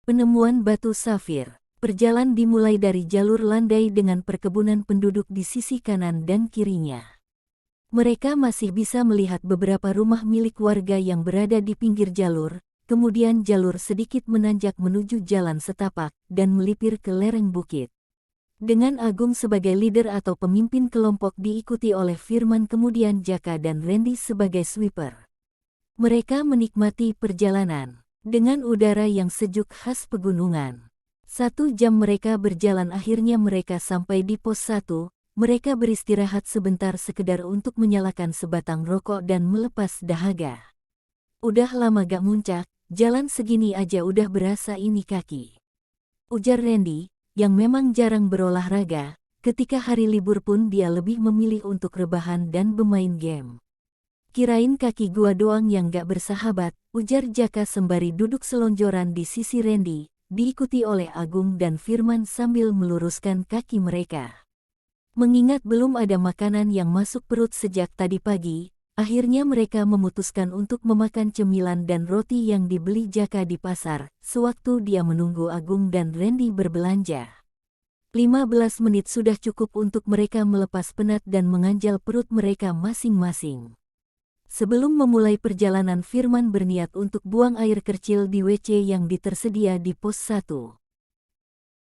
Penemuan batu safir. Perjalanan dimulai dari jalur landai dengan perkebunan penduduk di sisi kanan dan kirinya. Mereka masih bisa melihat beberapa rumah milik warga yang berada di pinggir jalur, kemudian jalur sedikit menanjak menuju jalan setapak dan melipir ke lereng bukit. Dengan Agung sebagai leader atau pemimpin kelompok diikuti oleh Firman kemudian Jaka dan Randy sebagai sweeper. Mereka menikmati perjalanan dengan udara yang sejuk khas pegunungan. 1 jam mereka berjalan akhirnya mereka sampai di pos 1, mereka beristirahat sebentar sekedar untuk menyalakan sebatang rokok dan melepas dahaga. Udah lama gak muncak, jalan segini aja udah berasa ini kaki. Ujar Randy, yang memang jarang berolahraga, ketika hari libur pun dia lebih memilih untuk rebahan dan bermain game. Kirain kaki gua doang yang gak bersahabat, ujar Jaka sembari duduk selonjoran di sisi Randy, diikuti oleh Agung dan Firman sambil meluruskan kaki mereka. Mengingat belum ada makanan yang masuk perut sejak tadi pagi, akhirnya mereka memutuskan untuk memakan cemilan dan roti yang dibeli Jaka di pasar, sewaktu dia menunggu Agung dan Randy berbelanja. 15 menit sudah cukup untuk mereka melepas penat dan menganjal perut mereka masing-masing. Sebelum memulai perjalanan Firman berniat untuk buang air kecil di WC yang tersedia di pos 1.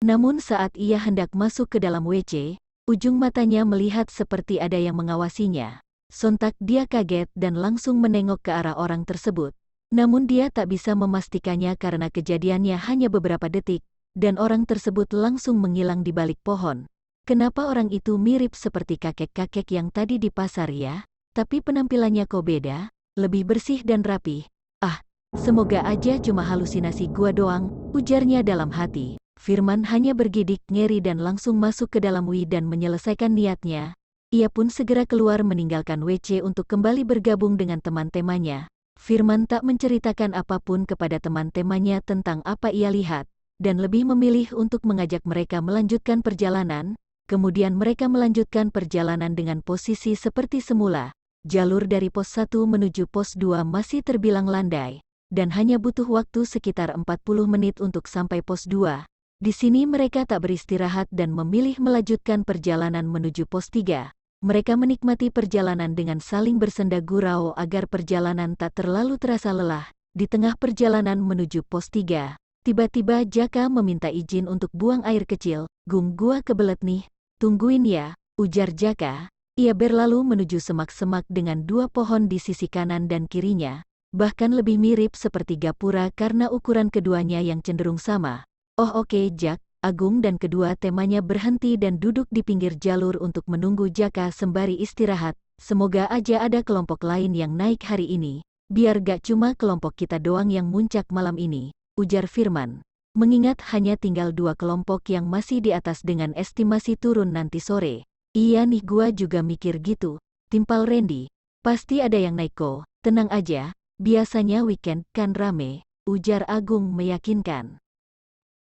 Namun saat ia hendak masuk ke dalam WC, ujung matanya melihat seperti ada yang mengawasinya. Sontak dia kaget dan langsung menengok ke arah orang tersebut. Namun dia tak bisa memastikannya karena kejadiannya hanya beberapa detik, dan orang tersebut langsung menghilang di balik pohon. Kenapa orang itu mirip seperti kakek-kakek yang tadi di pasar ya? Tapi penampilannya kok beda, lebih bersih dan rapih. Ah, semoga aja cuma halusinasi gua doang, ujarnya dalam hati. Firman hanya bergidik ngeri dan langsung masuk ke dalam WC dan menyelesaikan niatnya. Ia pun segera keluar meninggalkan WC untuk kembali bergabung dengan teman-temannya. Firman tak menceritakan apapun kepada teman-temannya tentang apa ia lihat, dan lebih memilih untuk mengajak mereka melanjutkan perjalanan. Kemudian mereka melanjutkan perjalanan dengan posisi seperti semula. Jalur dari pos 1 menuju pos 2 masih terbilang landai, dan hanya butuh waktu sekitar 40 menit untuk sampai pos 2. Di sini mereka tak beristirahat dan memilih melanjutkan perjalanan menuju pos 3. Mereka menikmati perjalanan dengan saling bersenda gurau agar perjalanan tak terlalu terasa lelah. Di tengah perjalanan menuju pos 3, tiba-tiba Jaka meminta izin untuk buang air kecil. "Gung, gua kebelet nih, tungguin ya," ujar Jaka. Ia berlalu menuju semak-semak dengan 2 pohon di sisi kanan dan kirinya, bahkan lebih mirip seperti gapura karena ukuran keduanya yang cenderung sama. "Oh oke, Jak." Agung dan kedua temannya berhenti dan duduk di pinggir jalur untuk menunggu Jaka sembari istirahat. "Semoga aja ada kelompok lain yang naik hari ini, biar gak cuma kelompok kita doang yang muncak malam ini," ujar Firman. Mengingat hanya tinggal 2 kelompok yang masih di atas dengan estimasi turun nanti sore. "Iya nih gua juga mikir gitu," timpal Randy. "Pasti ada yang naik kok, tenang aja, biasanya weekend kan rame," ujar Agung meyakinkan.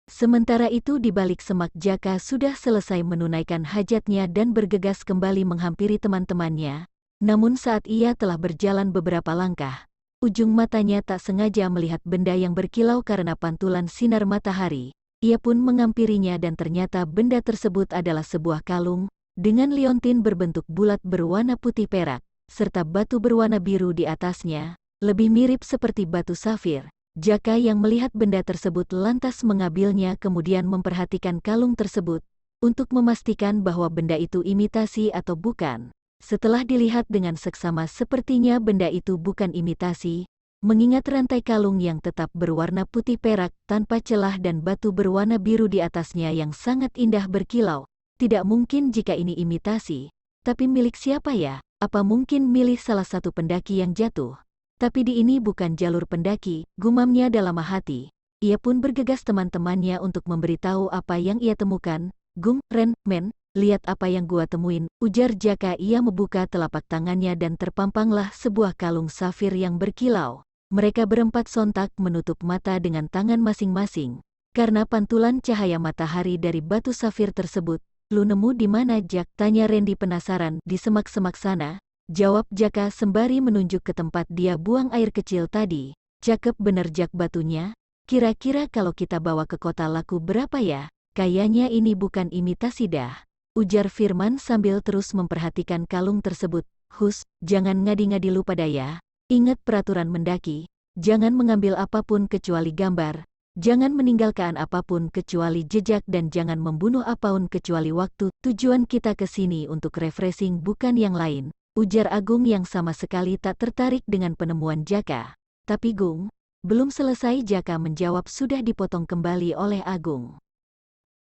Sementara itu di balik semak Jaka sudah selesai menunaikan hajatnya dan bergegas kembali menghampiri teman-temannya. Namun saat ia telah berjalan beberapa langkah, ujung matanya tak sengaja melihat benda yang berkilau karena pantulan sinar matahari. Ia pun menghampirinya dan ternyata benda tersebut adalah sebuah kalung dengan liontin berbentuk bulat berwarna putih perak, serta batu berwarna biru di atasnya, lebih mirip seperti batu safir. Jaka yang melihat benda tersebut lantas mengambilnya kemudian memperhatikan kalung tersebut, untuk memastikan bahwa benda itu imitasi atau bukan. Setelah dilihat dengan seksama sepertinya benda itu bukan imitasi, mengingat rantai kalung yang tetap berwarna putih perak tanpa celah dan batu berwarna biru di atasnya yang sangat indah berkilau. Tidak mungkin jika ini imitasi. Tapi milik siapa ya? Apa mungkin milik salah satu pendaki yang jatuh? Tapi di ini bukan jalur pendaki, gumamnya dalam hati. Ia pun bergegas teman-temannya untuk memberitahu apa yang ia temukan. "Gung, Ren, men, lihat apa yang gua temuin," ujar Jaka. Ia membuka telapak tangannya dan terpampanglah sebuah kalung safir yang berkilau. Mereka berempat sontak menutup mata dengan tangan masing-masing. Karena pantulan cahaya matahari dari batu safir tersebut. "Lu nemu di mana, Jak?" tanya Randy penasaran. "Di semak-semak sana," jawab Jaka sembari menunjuk ke tempat dia buang air kecil tadi. "Cakep bener, Jak, batunya. Kira-kira kalau kita bawa ke kota laku berapa ya? Kayaknya ini bukan imitasi dah, ujar Firman sambil terus memperhatikan kalung tersebut. Hus, jangan ngadi-ngadi lu pada ya. Ingat peraturan mendaki, jangan mengambil apapun kecuali gambar, jangan meninggalkan apapun kecuali jejak dan jangan membunuh apapun kecuali waktu. Tujuan kita ke sini untuk refreshing bukan yang lain, ujar Agung yang sama sekali tak tertarik dengan penemuan Jaka. Tapi Gung, belum selesai Jaka menjawab sudah dipotong kembali oleh Agung.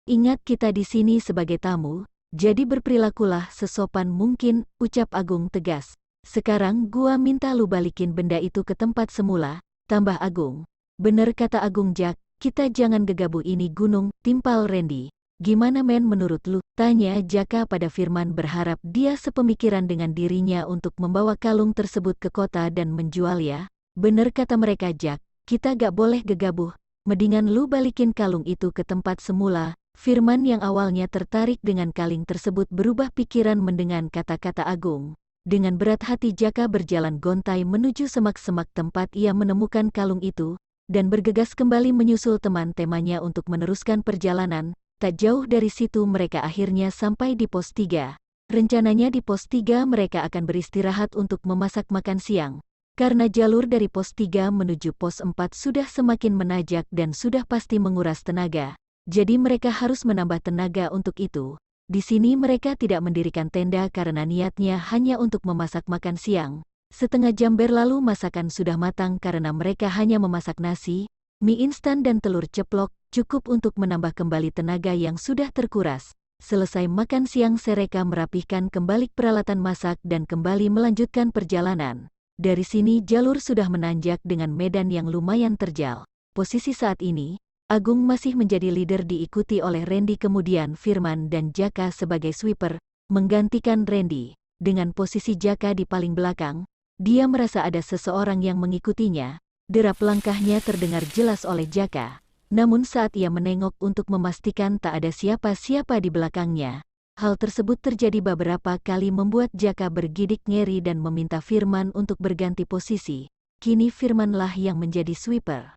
Ingat kita di sini sebagai tamu, jadi berperilakulah sesopan mungkin, ucap Agung tegas. Sekarang gua minta lu balikin benda itu ke tempat semula, tambah Agung. Bener kata Agung Jak, kita jangan gegabah ini gunung, timpal Randy. Gimana men menurut lu? Tanya Jaka pada Firman berharap dia sepemikiran dengan dirinya untuk membawa kalung tersebut ke kota dan menjual ya. Bener kata mereka Jak, kita gak boleh gegabah, mendingan lu balikin kalung itu ke tempat semula. Firman yang awalnya tertarik dengan kalung tersebut berubah pikiran mendengar kata-kata Agung. Dengan berat hati Jaka berjalan gontai menuju semak-semak tempat ia menemukan kalung itu, dan bergegas kembali menyusul teman-temannya untuk meneruskan perjalanan. Tak jauh dari situ mereka akhirnya sampai di pos 3. Rencananya di pos 3 mereka akan beristirahat untuk memasak makan siang. Karena jalur dari pos 3 menuju pos 4 sudah semakin menanjak dan sudah pasti menguras tenaga. Jadi mereka harus menambah tenaga untuk itu. Di sini mereka tidak mendirikan tenda karena niatnya hanya untuk memasak makan siang. Setengah jam berlalu masakan sudah matang karena mereka hanya memasak nasi, mie instan dan telur ceplok, cukup untuk menambah kembali tenaga yang sudah terkuras. Selesai makan siang mereka merapihkan kembali peralatan masak dan kembali melanjutkan perjalanan. Dari sini jalur sudah menanjak dengan medan yang lumayan terjal. Posisi saat ini, Agung masih menjadi leader diikuti oleh Randy kemudian Firman dan Jaka sebagai sweeper, menggantikan Randy. Dengan posisi Jaka di paling belakang, dia merasa ada seseorang yang mengikutinya. Derap langkahnya terdengar jelas oleh Jaka. Namun saat ia menengok untuk memastikan tak ada siapa-siapa di belakangnya. Hal tersebut terjadi beberapa kali membuat Jaka bergidik ngeri dan meminta Firman untuk berganti posisi. Kini Firmanlah yang menjadi sweeper.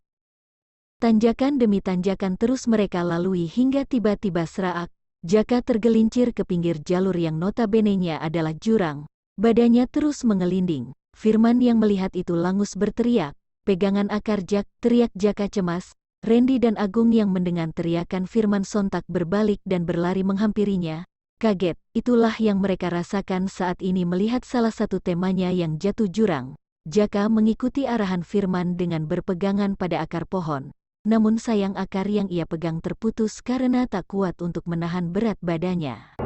Tanjakan demi tanjakan terus mereka lalui hingga tiba-tiba seraak, Jaka tergelincir ke pinggir jalur yang notabene-nya adalah jurang. Badannya terus mengelinding. Firman yang melihat itu langus berteriak, pegangan akar Jak, teriak Jaka cemas. Randy dan Agung yang mendengar teriakan Firman sontak berbalik dan berlari menghampirinya. Kaget, itulah yang mereka rasakan saat ini melihat salah satu temannya yang jatuh jurang. Jaka mengikuti arahan Firman dengan berpegangan pada akar pohon. Namun sayang akar yang ia pegang terputus karena tak kuat untuk menahan berat badannya.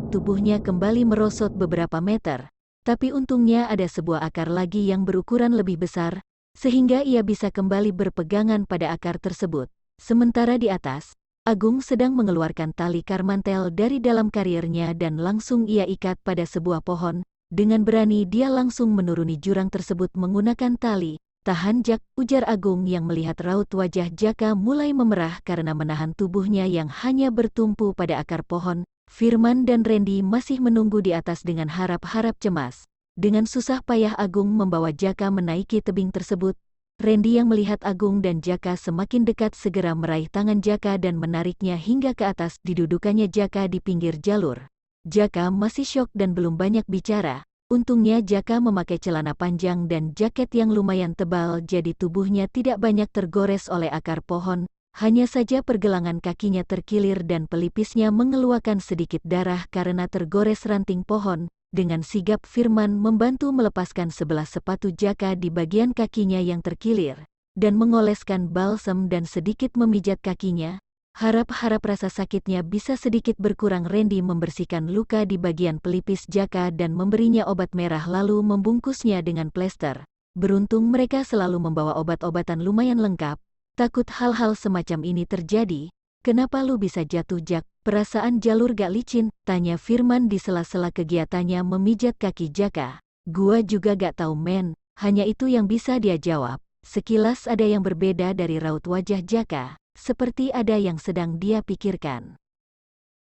Tubuhnya kembali merosot beberapa meter, tapi untungnya ada sebuah akar lagi yang berukuran lebih besar, sehingga ia bisa kembali berpegangan pada akar tersebut. Sementara di atas, Agung sedang mengeluarkan tali karmantel dari dalam karirnya dan langsung ia ikat pada sebuah pohon. Dengan berani dia langsung menuruni jurang tersebut menggunakan tali. Tahan Jak, ujar Agung yang melihat raut wajah Jaka mulai memerah karena menahan tubuhnya yang hanya bertumpu pada akar pohon. Firman dan Randy masih menunggu di atas dengan harap-harap cemas. Dengan susah payah Agung membawa Jaka menaiki tebing tersebut. Randy yang melihat Agung dan Jaka semakin dekat segera meraih tangan Jaka dan menariknya hingga ke atas. Didudukannya Jaka di pinggir jalur. Jaka masih syok dan belum banyak bicara. Untungnya Jaka memakai celana panjang dan jaket yang lumayan tebal jadi tubuhnya tidak banyak tergores oleh akar pohon, hanya saja pergelangan kakinya terkilir dan pelipisnya mengeluarkan sedikit darah karena tergores ranting pohon. Dengan sigap Firman membantu melepaskan sebelah sepatu Jaka di bagian kakinya yang terkilir, dan mengoleskan balsam dan sedikit memijat kakinya. Harap-harap rasa sakitnya bisa sedikit berkurang. Randy membersihkan luka di bagian pelipis Jaka dan memberinya obat merah lalu membungkusnya dengan plester. Beruntung mereka selalu membawa obat-obatan lumayan lengkap. Takut hal-hal semacam ini terjadi. Kenapa lu bisa jatuh Jak? Perasaan jalur gak licin? Tanya Firman di sela-sela kegiatannya memijat kaki Jaka. Gua juga gak tahu men, hanya itu yang bisa dia jawab. Sekilas ada yang berbeda dari raut wajah Jaka. Seperti ada yang sedang dia pikirkan.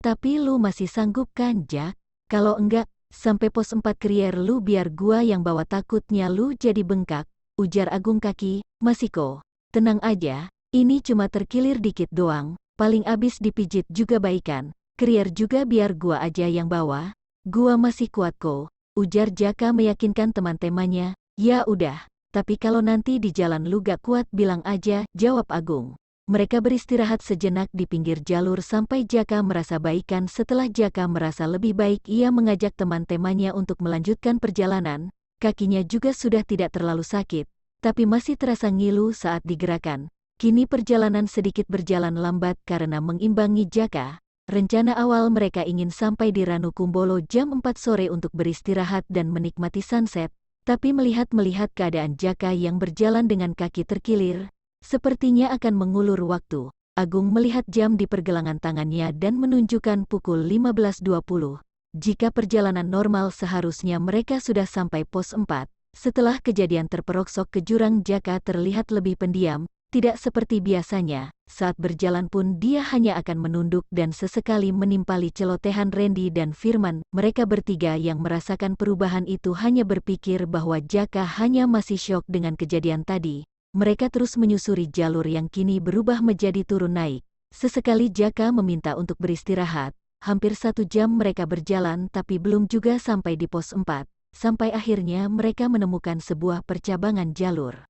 Tapi lu masih sanggup kan Jak? Kalau enggak, sampai pos 4 karier lu biar gua yang bawa takutnya lu jadi bengkak, ujar Agung Kaki, Masiko. Tenang aja, ini cuma terkilir dikit doang, paling abis dipijit juga baikan. Krier juga biar gua aja yang bawa. Gua masih kuat kok, ujar Jaka meyakinkan teman-temannya. Ya udah, tapi kalau nanti di jalan lu gak kuat bilang aja, jawab Agung. Mereka beristirahat sejenak di pinggir jalur sampai Jaka merasa baikan. Setelah Jaka merasa lebih baik, ia mengajak teman-temannya untuk melanjutkan perjalanan. Kakinya juga sudah tidak terlalu sakit, tapi masih terasa ngilu saat digerakkan. Kini perjalanan sedikit berjalan lambat karena mengimbangi Jaka. Rencana awal mereka ingin sampai di Ranukumbolo jam 4 sore untuk beristirahat dan menikmati sunset, tapi melihat keadaan Jaka yang berjalan dengan kaki terkilir, sepertinya akan mengulur waktu. Agung melihat jam di pergelangan tangannya dan menunjukkan pukul 15.20. Jika perjalanan normal seharusnya mereka sudah sampai pos 4. Setelah kejadian terperoksok ke jurang, Jaka terlihat lebih pendiam, tidak seperti biasanya. Saat berjalan pun dia hanya akan menunduk dan sesekali menimpali celotehan Randy dan Firman. Mereka bertiga yang merasakan perubahan itu hanya berpikir bahwa Jaka hanya masih syok dengan kejadian tadi. Mereka terus menyusuri jalur yang kini berubah menjadi turun naik. Sesekali Jaka meminta untuk beristirahat. Hampir 1 jam mereka berjalan tapi belum juga sampai di pos 4. Sampai akhirnya mereka menemukan sebuah percabangan jalur.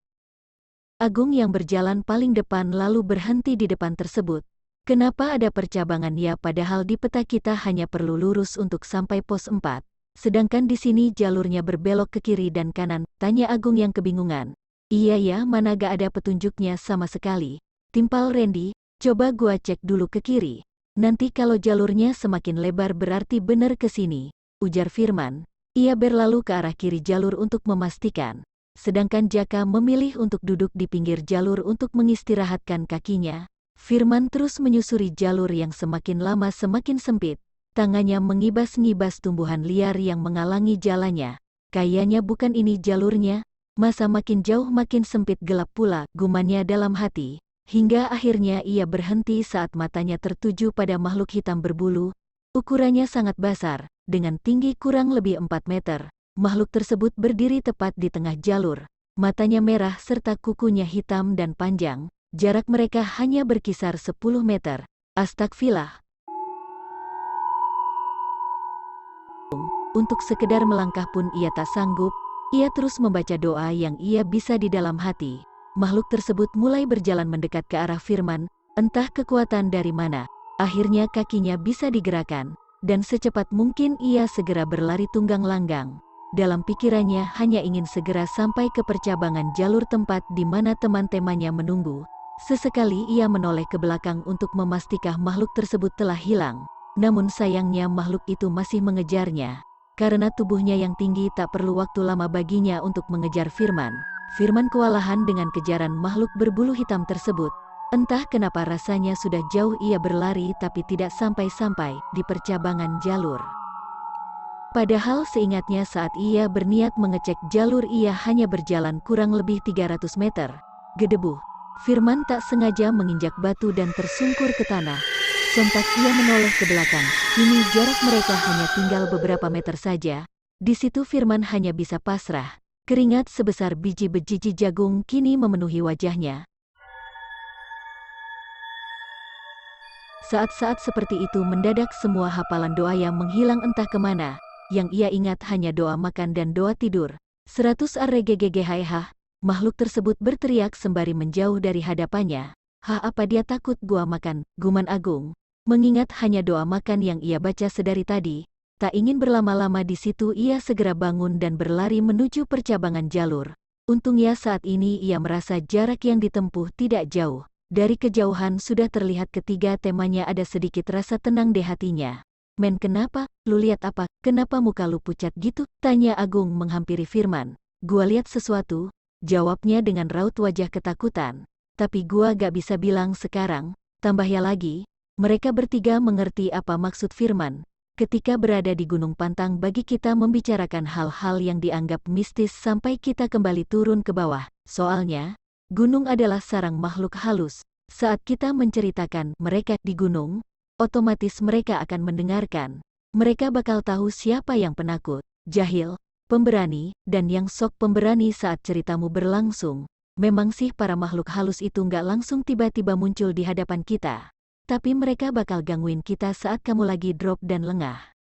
Agung yang berjalan paling depan lalu berhenti di depan tersebut. Kenapa ada percabangan ya, padahal di peta kita hanya perlu lurus untuk sampai pos 4. Sedangkan di sini jalurnya berbelok ke kiri dan kanan, tanya Agung yang kebingungan. Iya ya, mana gak ada petunjuknya sama sekali. Timpal Randy, coba gua cek dulu ke kiri. Nanti kalau jalurnya semakin lebar berarti bener ke sini, ujar Firman. Ia berlalu ke arah kiri jalur untuk memastikan. Sedangkan Jaka memilih untuk duduk di pinggir jalur untuk mengistirahatkan kakinya. Firman terus menyusuri jalur yang semakin lama semakin sempit. Tangannya mengibas-ngibas tumbuhan liar yang menghalangi jalannya. Kayaknya bukan ini jalurnya. Masa makin jauh makin sempit gelap pula, gumannya dalam hati. Hingga akhirnya ia berhenti saat matanya tertuju pada makhluk hitam berbulu. Ukurannya sangat besar, dengan tinggi kurang lebih 4 meter. Makhluk tersebut berdiri tepat di tengah jalur. Matanya merah serta kukunya hitam dan panjang. Jarak mereka hanya berkisar 10 meter. Astagfirullah. Untuk sekedar melangkah pun ia tak sanggup. Ia terus membaca doa yang ia bisa di dalam hati. Makhluk tersebut mulai berjalan mendekat ke arah Firman, entah kekuatan dari mana. Akhirnya kakinya bisa digerakkan, dan secepat mungkin ia segera berlari tunggang langgang. Dalam pikirannya hanya ingin segera sampai ke percabangan jalur tempat di mana teman-temannya menunggu. Sesekali ia menoleh ke belakang untuk memastikan makhluk tersebut telah hilang. Namun sayangnya makhluk itu masih mengejarnya. Karena tubuhnya yang tinggi tak perlu waktu lama baginya untuk mengejar Firman. Firman kewalahan dengan kejaran makhluk berbulu hitam tersebut. Entah kenapa rasanya sudah jauh ia berlari tapi tidak sampai-sampai di percabangan jalur. Padahal seingatnya saat ia berniat mengecek jalur ia hanya berjalan kurang lebih 300 meter. Gedebuh, Firman tak sengaja menginjak batu dan tersungkur ke tanah. Sontak ia menoleh ke belakang. Kini jarak mereka hanya tinggal beberapa meter saja. Di situ Firman hanya bisa pasrah. Keringat sebesar biji-biji jagung kini memenuhi wajahnya. Saat-saat seperti itu mendadak semua hafalan doa yang menghilang entah kemana. Yang ia ingat hanya doa makan dan doa tidur. 100 arregegegehaiha. Makhluk tersebut berteriak sembari menjauh dari hadapannya. Apa dia takut gua makan, guman Agung. Mengingat hanya doa makan yang ia baca sedari tadi, tak ingin berlama-lama di situ ia segera bangun dan berlari menuju percabangan jalur. Untungnya saat ini ia merasa jarak yang ditempuh tidak jauh. Dari kejauhan sudah terlihat ketiga temannya, ada sedikit rasa tenang di hatinya. Men, kenapa? Lu lihat apa? Kenapa muka lu pucat gitu? Tanya Agung menghampiri Firman. Gua lihat sesuatu, jawabnya dengan raut wajah ketakutan. Tapi gua gak bisa bilang sekarang, tambahnya lagi. Mereka bertiga mengerti apa maksud Firman. Ketika berada di Gunung Pantang bagi kita membicarakan hal-hal yang dianggap mistis sampai kita kembali turun ke bawah. Soalnya, gunung adalah sarang makhluk halus. Saat kita menceritakan mereka di gunung, otomatis mereka akan mendengarkan. Mereka bakal tahu siapa yang penakut, jahil, pemberani, dan yang sok pemberani saat ceritamu berlangsung. Memang sih para makhluk halus itu nggak langsung tiba-tiba muncul di hadapan kita. Tapi mereka bakal gangguin kita saat kamu lagi drop dan lengah.